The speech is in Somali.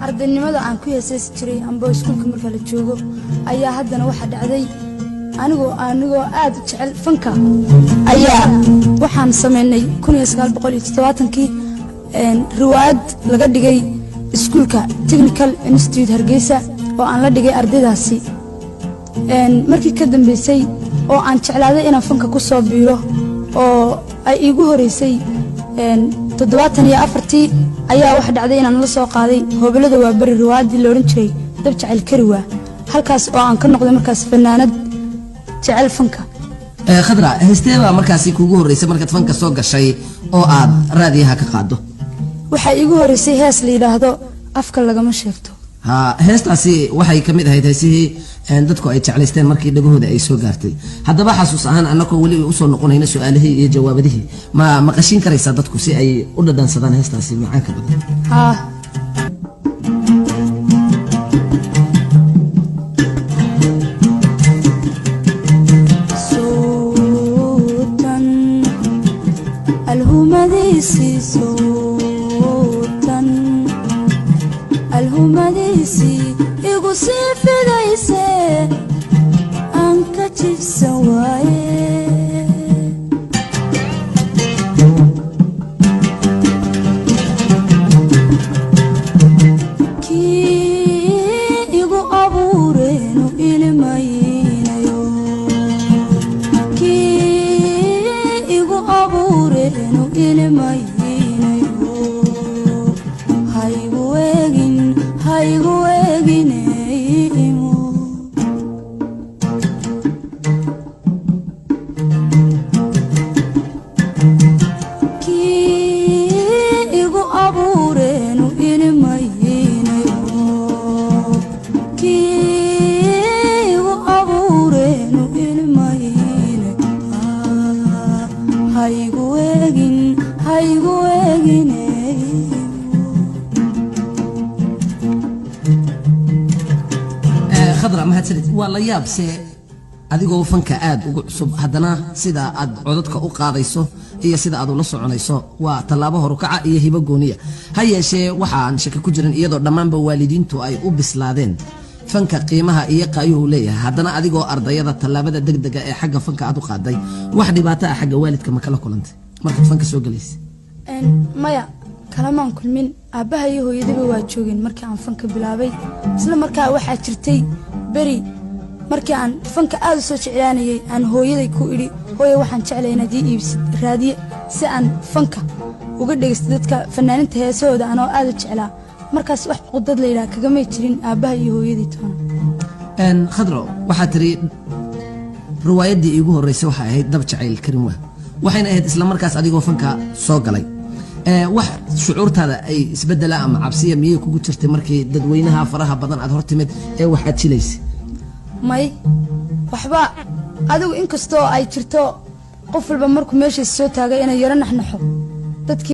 ardaynimada aan ku heesays jiray amba iskuulka marka la joogo ayaa haddana waxa dhacday anigoo aad u jecel fanka ayaa waxaan sameynay 1970kii riwaayad laga dhigay iskuulka Technical Institute Hargeysa oo aan la dhigay ardaydaasi markii ka dambeysay oo aan jeclaaday inaan fanka ku soo biiro oo ay igu horeysay 74 ayaa wax dhacday inaan la soo qaaday hobalada waa bari riwaayadii la oran jiray dab jacayl kariwa halkaas oo aan ka noqday markaas fanaanad jecel fanka khadra heesteeba markaasi kuugu horeysay markaad fanka soo gashay oo aad raadiyaha ka qaado waxa igu horeysay hees la yiraahdo afka lagama sheegto heestaasi waxay kamid ahayd heesihii dadku ay jeclaysteen markii dhagahooda ay soo gaartay haddaba xasuus ahaan annagoo weli u soo noqonayna su'aalihii iyo jawaabadihii ma maqashin karaysaa dadku si ay u dhadhansadaan heestaasi macaanka badan alhumadisi igu sii fidayse aan ka jibsan waaye kii igu abuureenu ilmaynayo kii igu abuureenu ilmaynayo khadra mahadsanid waa la yaabse adigoo fanka aad ugu cusub haddana sida aad codadka u qaadayso iyo sida aad ula soconayso waa tallaabo horukaca iyo hibo gooniya ha yeeshee waxaan shaki ku jirin iyadoo dhammaanba waalidiintu ay u bislaadeen fanka qiimaha iyo qaayuhu leeyahay haddana adigoo ardayada tallaabada degdega ee xagga fanka aad u qaaday wax dhibaato ah xagga waalidka ma kala kulantay markaad fanka soo galaysay maya kalamaan kulmin aabbaha iyo hooyadaba waa joogeen markii aan fanka bilaabay isla markaa waxaa jirtay beri markii aan fanka aad u soo jeclaanayay aan hooyaday ku idhi hooyo waxaan jeclahay inaad ii iibsid raadiye si aan fanka uga dhegaysto dadka fanaaninta heesahooda anoo aad u jeclaa markaas wax qudad la yidhaha kagamay jirin aabbaha iyo hooyadii toona khadro waxaa tiri riwaayaddii iigu horreysay waxay ahayd dab jacayl karinwa waxayna ahayd isla markaas adigoo fanka soo galay wax shucuurtaada ay isbedela ama cabsiya miyay kugu jirtay markii dadweynaha faraha badan aad hortimid ee waxaad jilaysay may waxba adigu inkastoo ay jirto qof walba markuu meeshiisa soo taagay inay yaro naxnaxo